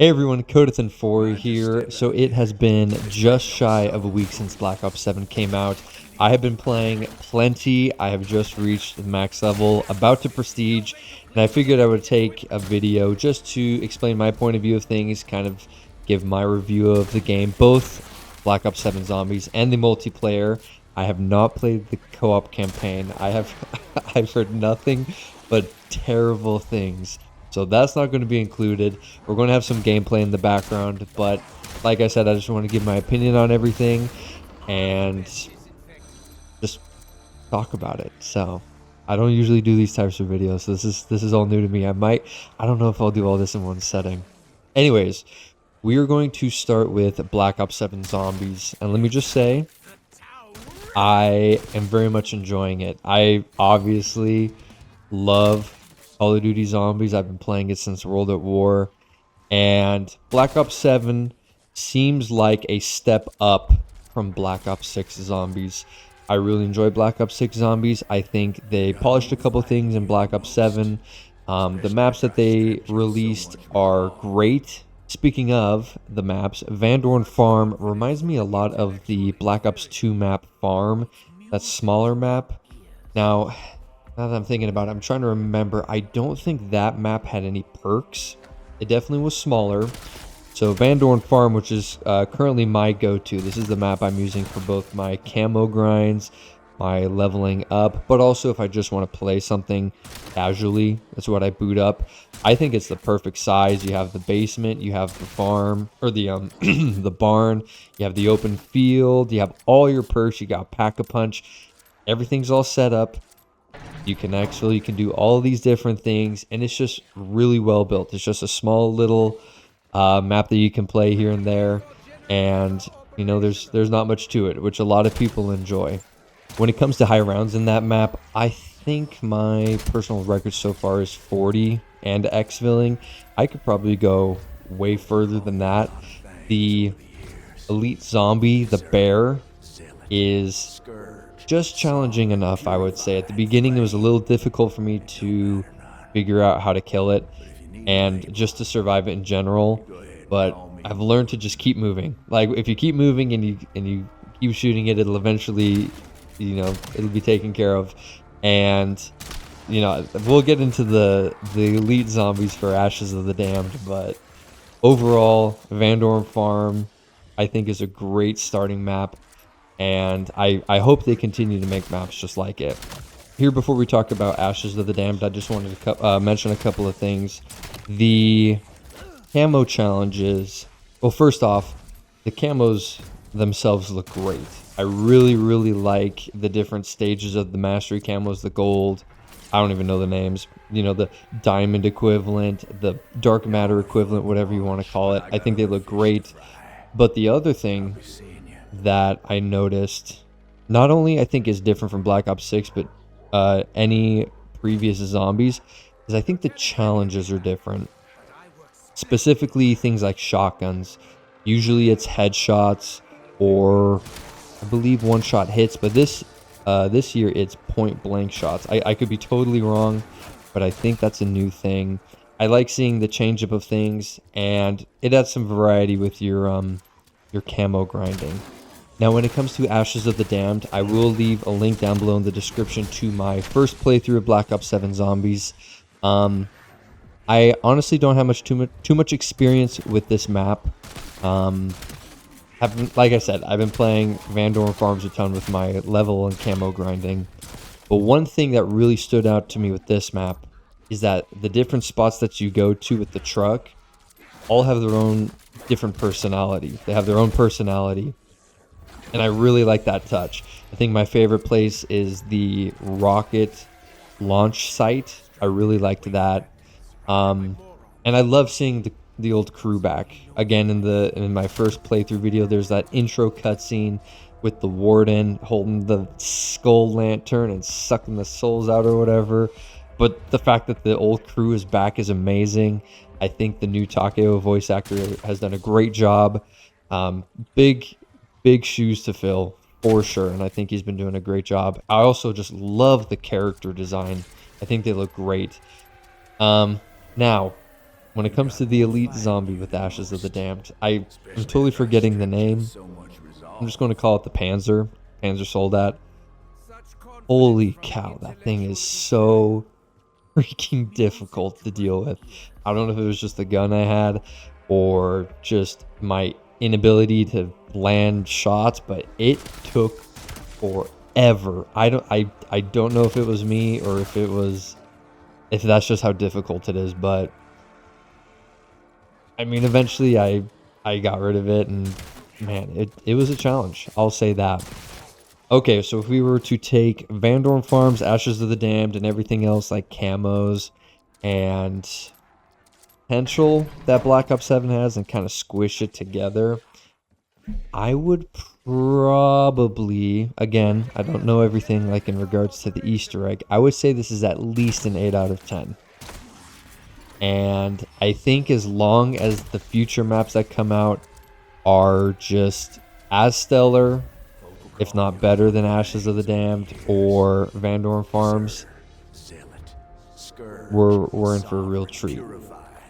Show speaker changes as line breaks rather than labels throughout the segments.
Hey everyone, Codathan4 here. So it has been just shy of a week since Black Ops 7 came out. I have been playing plenty. I have just reached the max level, about to prestige, and I figured I would take a video just to explain my point of view of things, kind of give my review of the game, both Black Ops 7 Zombies and the multiplayer. I have not played the co-op campaign. I've heard nothing but terrible things. So that's not going to be included. We're going to have some gameplay in the background, but like I said, I just want to give my opinion on everything and just talk about it. So I don't usually do these types of videos. So this is all new to me. I don't know if I'll do all this in one setting. Anyways, we are going to start with Black Ops 7 Zombies, and let me just say, I am very much enjoying it. I obviously love Call of Duty Zombies. I've been playing it since World at War, and Black Ops 7 seems like a step up from Black Ops 6 Zombies. I really enjoy Black Ops 6 Zombies. I think they polished a couple things in Black Ops 7. The maps that they released are great. Speaking of the maps, Van Dorn Farm reminds me a lot of the Black Ops 2 map Farm, that smaller map. Now that I'm thinking about it, I'm trying to remember. I don't think that map had any perks. It definitely was smaller. So Van Dorn Farm, which is currently my go-to. This is the map I'm using for both my camo grinds, my leveling up, but also if I just want to play something casually, that's what I boot up. I think it's the perfect size. You have the basement, you have the farm, or the the barn, you have the open field, you have all your perks, you got Pack-a-Punch. Everything's all set up. You can do all these different things, and it's just really well built. It's just a small little map that you can play here and there, and you know there's not much to it, which a lot of people enjoy. When it comes to high rounds in that map, I think my personal record so far is 40 and exfilling. I could probably go way further than that. The elite zombie, the bear, is just challenging enough, I would say. At the beginning, it was a little difficult for me to figure out how to kill it and just to survive it in general, but I've learned to just keep moving. Like, if you keep moving and you keep shooting it, it'll eventually, it'll be taken care of. And we'll get into the elite zombies for Ashes of the Damned, but overall, Van Dorn Farm I think is a great starting map, and I hope they continue to make maps just like it. Here, before we talk about Ashes of the Damned, I just wanted to mention a couple of things. The camo challenges, well, first off, the camos themselves look great. I really, really like the different stages of the mastery camos, the gold, I don't even know the names, the diamond equivalent, the dark matter equivalent, whatever you want to call it. I think they look great. But the other thing that I noticed, not only I think is different from Black Ops 6, but any previous zombies, is I think the challenges are different. Specifically things like shotguns. Usually it's headshots or I believe one-shot hits, but this year it's point-blank shots. I could be totally wrong, but I think that's a new thing. I like seeing the change-up of things, and it adds some variety with your camo grinding. Now, when it comes to Ashes of the Damned, I will leave a link down below in the description to my first playthrough of Black Ops 7 Zombies. I honestly don't have too much experience with this map. Like I said, I've been playing Van Dorn Farms a ton with my level and camo grinding. But one thing that really stood out to me with this map is that the different spots that you go to with the truck all have their own different personality. They have their own personality. And I really like that touch. I think my favorite place is the rocket launch site. I really liked that. And I love seeing the old crew back. Again, in my first playthrough video, there's that intro cutscene with the warden holding the skull lantern and sucking the souls out or whatever. But the fact that the old crew is back is amazing. I think the new Takeo voice actor has done a great job. Big shoes to fill for sure, and I think he's been doing a great job. I also just love the character design. I think they look great. Now, when it comes to the elite zombie with Ashes of the Damned, I'm totally forgetting the name. I'm just going to call it the Panzer Soldat. Holy cow, that thing is so freaking difficult to deal with. I don't know if it was just the gun I had or just my inability to land shots, but it took forever. I don't know if it was me or if that's just how difficult it is, but I mean eventually I got rid of it, and man, it was a challenge. I'll say that. Okay, so if we were to take Van Dorn Farms, Ashes of the Damned, and everything else like camos and potential that Black Ops 7 has and kind of squish it together, I would probably, again, I don't know everything like in regards to the Easter egg, I would say this is at least an 8 out of 10. And I think as long as the future maps that come out are just as stellar, if not better than Ashes of the Damned or Van Dorn Farms, we're in for a real treat.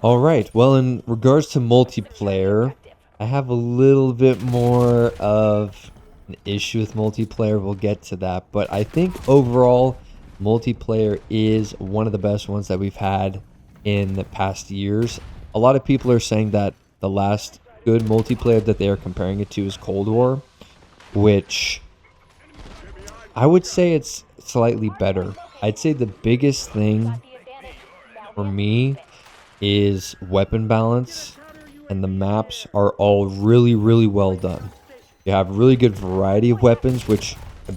All right, well, in regards to multiplayer, I have a little bit more of an issue with multiplayer. We'll get to that, but I think overall, multiplayer is one of the best ones that we've had in the past years. A lot of people are saying that the last good multiplayer that they are comparing it to is Cold War, which I would say it's slightly better. I'd say the biggest thing for me is weapon balance, and the maps are all really, really well done. You have really good variety of weapons, which I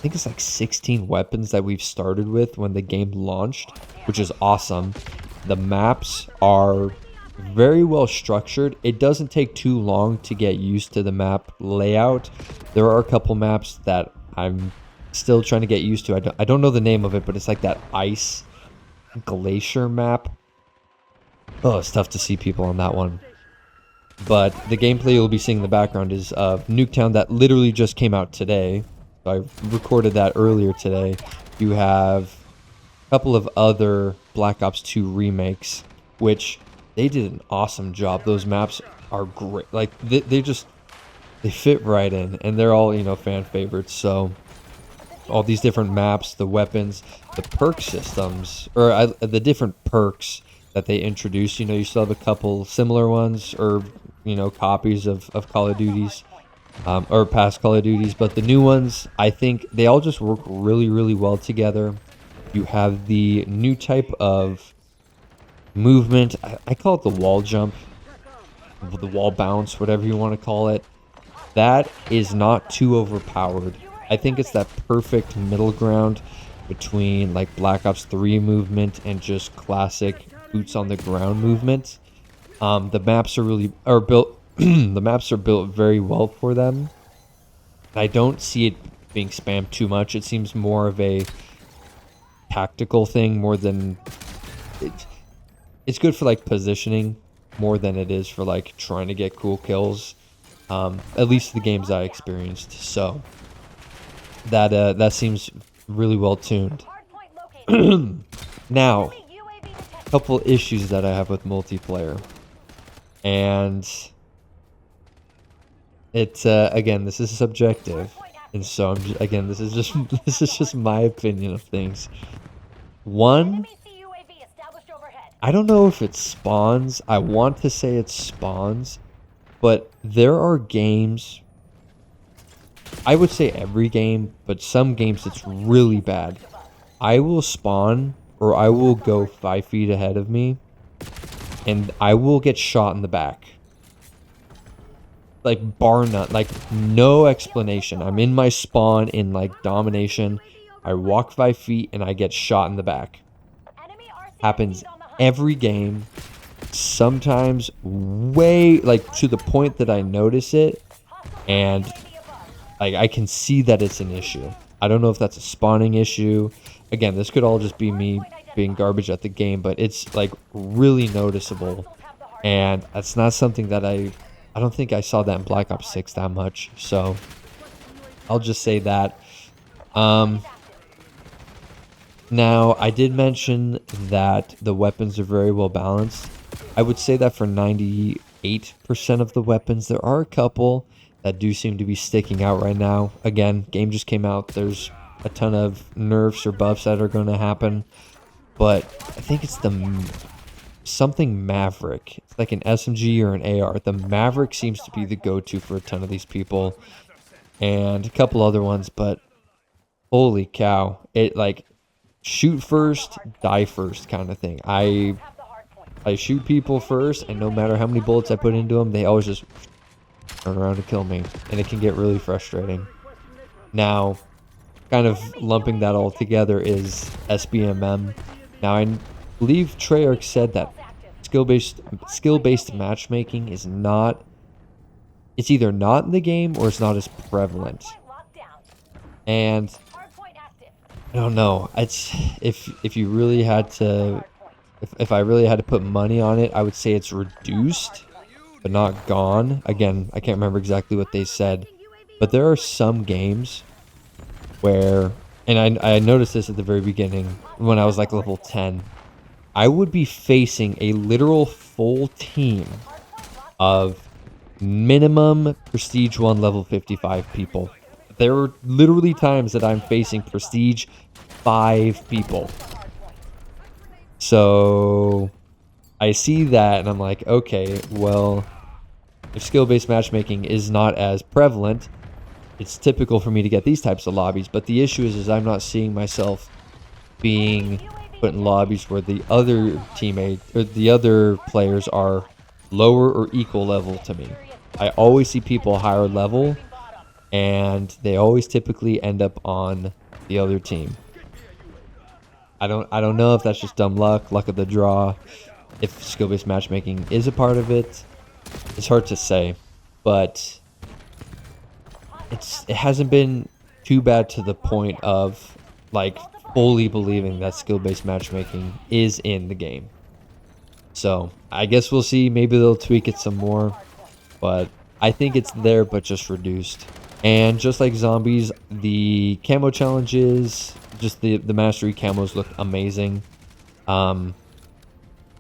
think it's like 16 weapons that we've started with when the game launched, which is awesome. The maps are very well structured. It doesn't take too long to get used to the map layout. There are a couple maps that I'm still trying to get used to. I don't know the name of it, but it's like that ice glacier map. Oh, it's tough to see people on that one. But the gameplay you'll be seeing in the background is Nuketown that literally just came out today. I recorded that earlier today. You have a couple of other Black Ops 2 remakes, which they did an awesome job. Those maps are great. Like they fit right in, and they're all, you know, fan favorites. So all these different maps, the weapons, the perk systems, or the different perks that they introduce. You know, you still have a couple similar ones, or, you know, copies of Call of Duties, or past Call of Duties, but the new ones, I think they all just work really, really well together. You have the new type of movement. I call it the wall jump, the wall bounce, whatever you want to call it. That is not too overpowered. I think it's that perfect middle ground between like Black Ops 3 movement and just classic boots on the ground movement. The maps are built the maps are built very well for them. I don't see it being spammed too much. It seems more of a tactical thing more than it's good for like positioning more than it is for like trying to get cool kills. At least the games I experienced. So that seems really well tuned. Now, a couple issues that I have with multiplayer, and it's again, this is subjective, and so again, this is just my opinion of things. One, I don't know if it spawns. I want to say it spawns, but there are games, I would say every game, but some games it's really bad. I will spawn, or I will go 5 feet ahead of me, and I will get shot in the back. Like, bar none. Like, no explanation. I'm in my spawn in, like, domination. I walk 5 feet, and I get shot in the back. Happens every game. Sometimes way, like, to the point that I notice it, and like I can see that it's an issue. I don't know if that's a spawning issue. Again, this could all just be me being garbage at the game, but it's like really noticeable, and that's not something that I don't think I saw that in Black Ops 6 that much. So I'll just say that. Now, I did mention that the weapons are very well balanced. I would say that for 98% of the weapons, there are a couple that do seem to be sticking out right now. Again, game just came out. There's a ton of nerfs or buffs that are going to happen. But I think it's something Maverick. It's like an SMG or an AR. The Maverick seems to be the go-to for a ton of these people. And a couple other ones, but holy cow. It like shoot first, die first kind of thing. I shoot people first, and no matter how many bullets I put into them, they always just turn around and kill me. And it can get really frustrating. Now, kind of lumping that all together is SBMM. Now, I believe Treyarch said that skill-based matchmaking is not... It's either not in the game or it's not as prevalent. And I don't know. It's if you really had to... If I really had to put money on it, I would say it's reduced, but not gone. Again, I can't remember exactly what they said, but there are some games where, and I noticed this at the very beginning when I was like level 10, I would be facing a literal full team of minimum Prestige 1 level 55 people. There are literally times that I'm facing Prestige 5 people. So I see that and I'm like, okay, well, if skill-based matchmaking is not as prevalent, it's typical for me to get these types of lobbies. But the issue is I'm not seeing myself being put in lobbies where the other teammate or the other players are lower or equal level to me. I always see people higher level, and they always typically end up on the other team. I don't know if that's just dumb luck of the draw, if skill-based matchmaking is a part of it. It's hard to say, but it hasn't been too bad to the point of like fully believing that skill-based matchmaking is in the game. So I guess we'll see. Maybe they'll tweak it some more, but I think it's there, but just reduced. And just like zombies, the camo challenges, just the mastery camos look amazing. I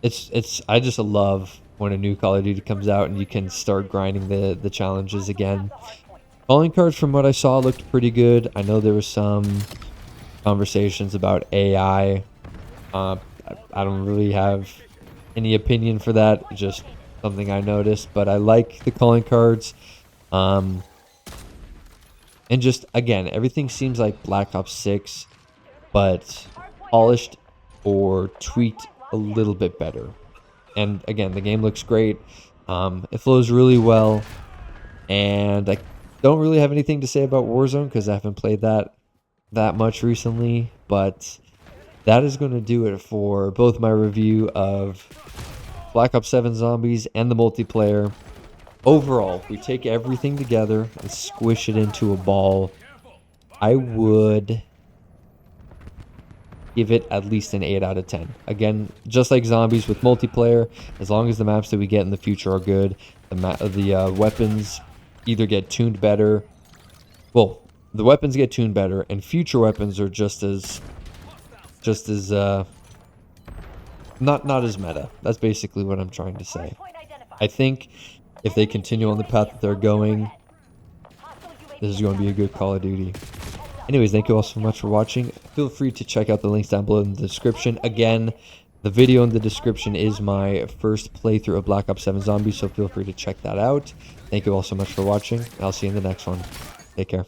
just love when a new Call of Duty comes out and you can start grinding the challenges again. Calling cards, from what I saw, looked pretty good. I know there was some conversations about AI. I don't really have any opinion for that, just something I noticed, but I like the calling cards. And just, again, everything seems like Black Ops 6, but polished or tweaked a little bit better. And again, the game looks great. It flows really well. And I don't really have anything to say about Warzone because I haven't played that much recently. But that is going to do it for both my review of Black Ops 7 Zombies and the multiplayer. Overall, if we take everything together and squish it into a ball, I would give it at least an 8 out of 10. Again, just like Zombies with multiplayer, as long as the maps that we get in the future are good, the weapons either get tuned better. Well, the weapons get tuned better, and future weapons are just as not as meta. That's basically what I'm trying to say. I think if they continue on the path that they're going, this is going to be a good Call of Duty. Anyways, thank you all so much for watching. Feel free to check out the links down below in the description. Again, the video in the description is my first playthrough of Black Ops 7 Zombies, so feel free to check that out. Thank you all so much for watching. I'll see you in the next one. Take care.